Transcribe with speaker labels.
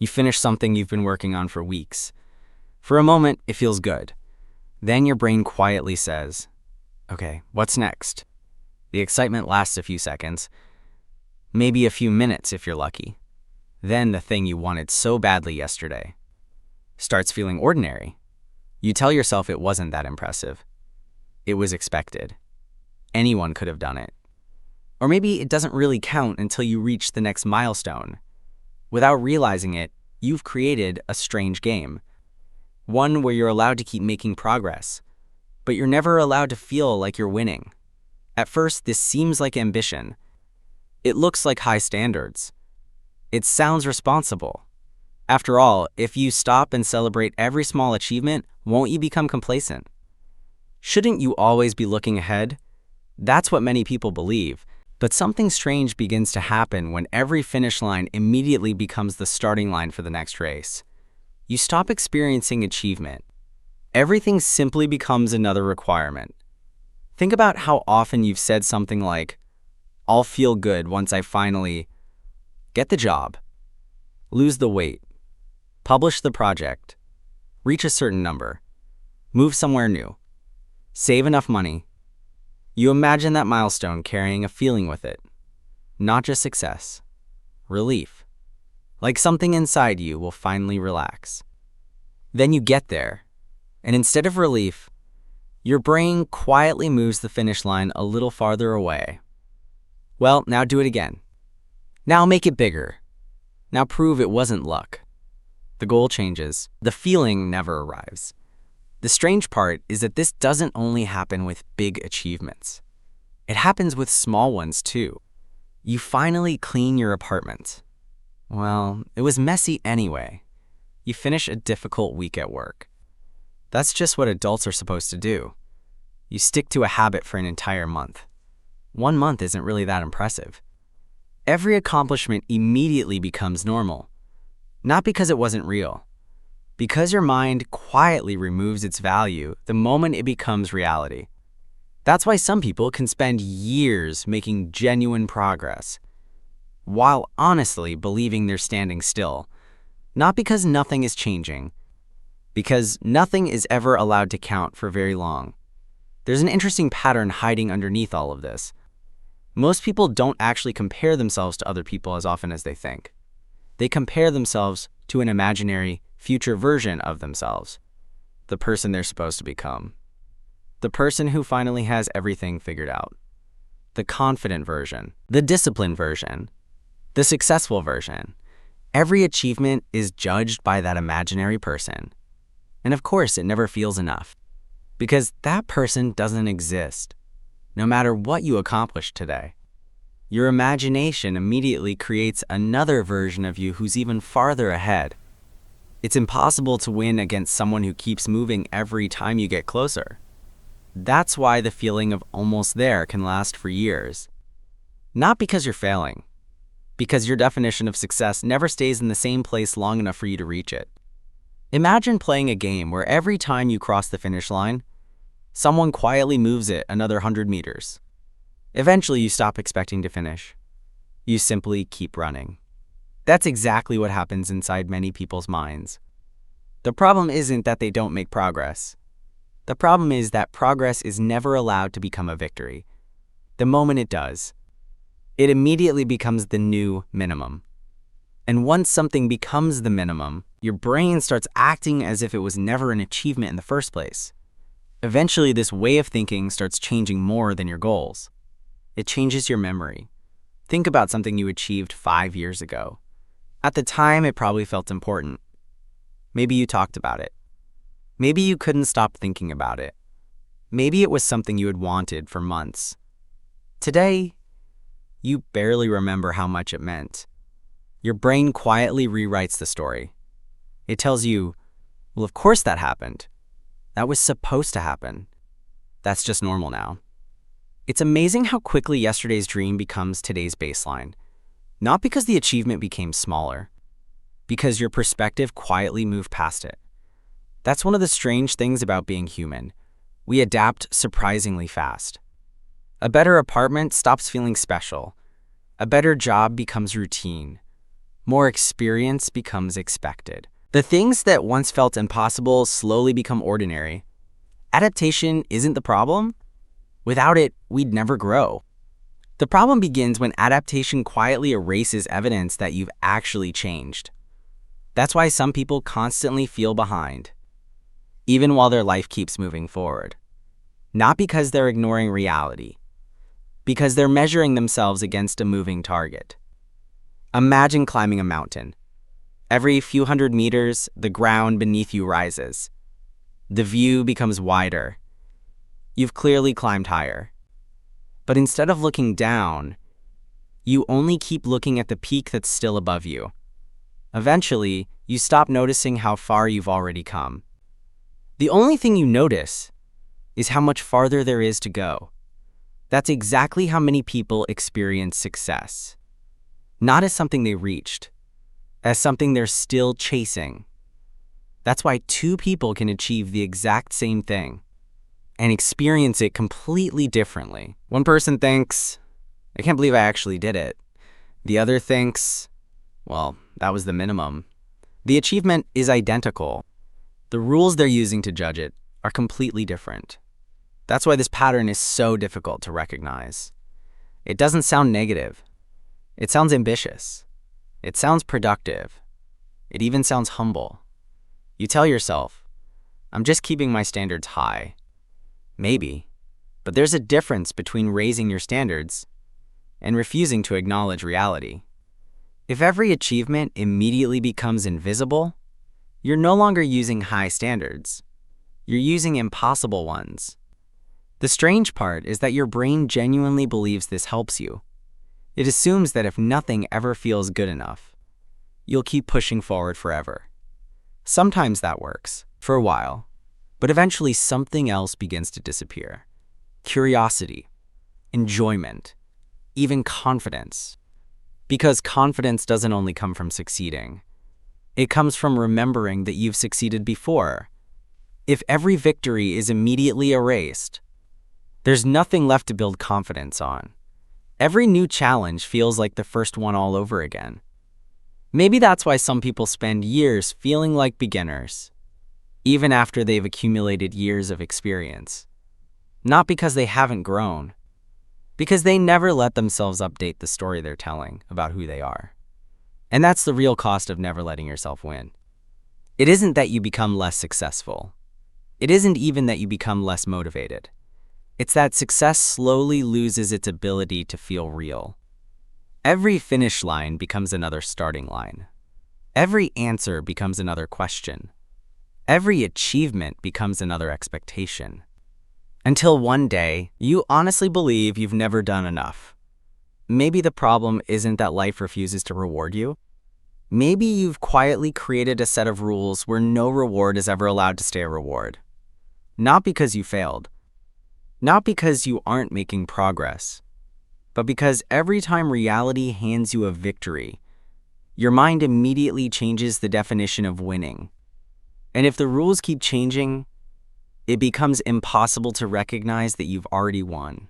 Speaker 1: You finish something you've been working on for weeks. For a moment, it feels good. Then your brain quietly says, okay, what's next? The excitement lasts a few seconds, maybe a few minutes if you're lucky. Then the thing you wanted so badly yesterday starts feeling ordinary. You tell yourself it wasn't that impressive. It was expected. Anyone could have done it. Or maybe it doesn't really count until you reach the next milestone. Without realizing it, you've created a strange game. One where you're allowed to keep making progress, but you're never allowed to feel like you're winning. At first, this seems like ambition. It looks like high standards. It sounds responsible. After all, if you stop and celebrate every small achievement, won't you become complacent? Shouldn't you always be looking ahead? That's what many people believe. But something strange begins to happen when every finish line immediately becomes the starting line for the next race. You stop experiencing achievement. Everything simply becomes another requirement. Think about how often you've said something like, I'll feel good once I finally get the job, lose the weight, publish the project, reach a certain number, move somewhere new, save enough money. You imagine that milestone carrying a feeling with it, not just success, relief, like something inside you will finally relax. Then you get there, and instead of relief, your brain quietly moves the finish line a little farther away. Well, now do it again. Now make it bigger. Now prove it wasn't luck. The goal changes. The feeling never arrives. The strange part is that this doesn't only happen with big achievements. It happens with small ones too. You finally clean your apartment. Well, it was messy anyway. You finish a difficult week at work. That's just what adults are supposed to do. You stick to a habit for an entire month. 1 month isn't really that impressive. Every accomplishment immediately becomes normal. Not because it wasn't real. Because your mind quietly removes its value the moment it becomes reality. That's why some people can spend years making genuine progress, while honestly believing they're standing still. Not because nothing is changing, because nothing is ever allowed to count for very long. There's an interesting pattern hiding underneath all of this. Most people don't actually compare themselves to other people as often as they think. They compare themselves to an imaginary future version of themselves, the person they're supposed to become, the person who finally has everything figured out, the confident version, the disciplined version, the successful version. Every achievement is judged by that imaginary person. And of course, it never feels enough, because that person doesn't exist, no matter what you accomplish today. Your imagination immediately creates another version of you who's even farther ahead. It's impossible to win against someone who keeps moving every time you get closer. That's why the feeling of almost there can last for years. Not because you're failing, because your definition of success never stays in the same place long enough for you to reach it. Imagine playing a game where every time you cross the finish line, someone quietly moves it another 100 meters. Eventually, you stop expecting to finish. You simply keep running. That's exactly what happens inside many people's minds. The problem isn't that they don't make progress. The problem is that progress is never allowed to become a victory. The moment it does, it immediately becomes the new minimum. And once something becomes the minimum, your brain starts acting as if it was never an achievement in the first place. Eventually, this way of thinking starts changing more than your goals. It changes your memory. Think about something you achieved 5 years ago. At the time, it probably felt important. Maybe you talked about it. Maybe you couldn't stop thinking about it. Maybe it was something you had wanted for months. Today, you barely remember how much it meant. Your brain quietly rewrites the story. It tells you, well, of course that happened. That was supposed to happen. That's just normal now. It's amazing how quickly yesterday's dream becomes today's baseline. Not because the achievement became smaller, because your perspective quietly moved past it. That's one of the strange things about being human. We adapt surprisingly fast. A better apartment stops feeling special. A better job becomes routine. more experience becomes expected. The things that once felt impossible slowly become ordinary. Adaptation isn't the problem. Without it, we'd never grow. The problem begins when adaptation quietly erases evidence that you've actually changed. That's why some people constantly feel behind, even while their life keeps moving forward. Not because they're ignoring reality, because they're measuring themselves against a moving target. Imagine climbing a mountain. Every few hundred meters, the ground beneath you rises. The view becomes wider. You've clearly climbed higher. But instead of looking down, you only keep looking at the peak that's still above you. Eventually, you stop noticing how far you've already come. The only thing you notice is how much farther there is to go. That's exactly how many people experience success. Not as something they reached, as something they're still chasing. That's why two people can achieve the exact same thing and experience it completely differently. One person thinks, I can't believe I actually did it. The other thinks, well, that was the minimum. The achievement is identical. The rules they're using to judge it are completely different. That's why this pattern is so difficult to recognize. It doesn't sound negative. It sounds ambitious. It sounds productive. It even sounds humble. You tell yourself, I'm just keeping my standards high. Maybe, but there's a difference between raising your standards and refusing to acknowledge reality. If every achievement immediately becomes invisible, you're no longer using high standards. You're using impossible ones. The strange part is that your brain genuinely believes this helps you. It assumes that if nothing ever feels good enough, you'll keep pushing forward forever. Sometimes that works, for a while, but eventually something else begins to disappear. Curiosity, enjoyment, even confidence. Because confidence doesn't only come from succeeding. It comes from remembering that you've succeeded before. If every victory is immediately erased, there's nothing left to build confidence on. Every new challenge feels like the first one all over again. Maybe that's why some people spend years feeling like beginners, even after they've accumulated years of experience. Not because they haven't grown, because they never let themselves update the story they're telling about who they are. And that's the real cost of never letting yourself win. It isn't that you become less successful. It isn't even that you become less motivated. It's that success slowly loses its ability to feel real. Every finish line becomes another starting line. Every answer becomes another question. Every achievement becomes another expectation. Until one day, you honestly believe you've never done enough. Maybe the problem isn't that life refuses to reward you. Maybe you've quietly created a set of rules where no reward is ever allowed to stay a reward. Not because you failed. Not because you aren't making progress. But because every time reality hands you a victory, your mind immediately changes the definition of winning. And if the rules keep changing, it becomes impossible to recognize that you've already won.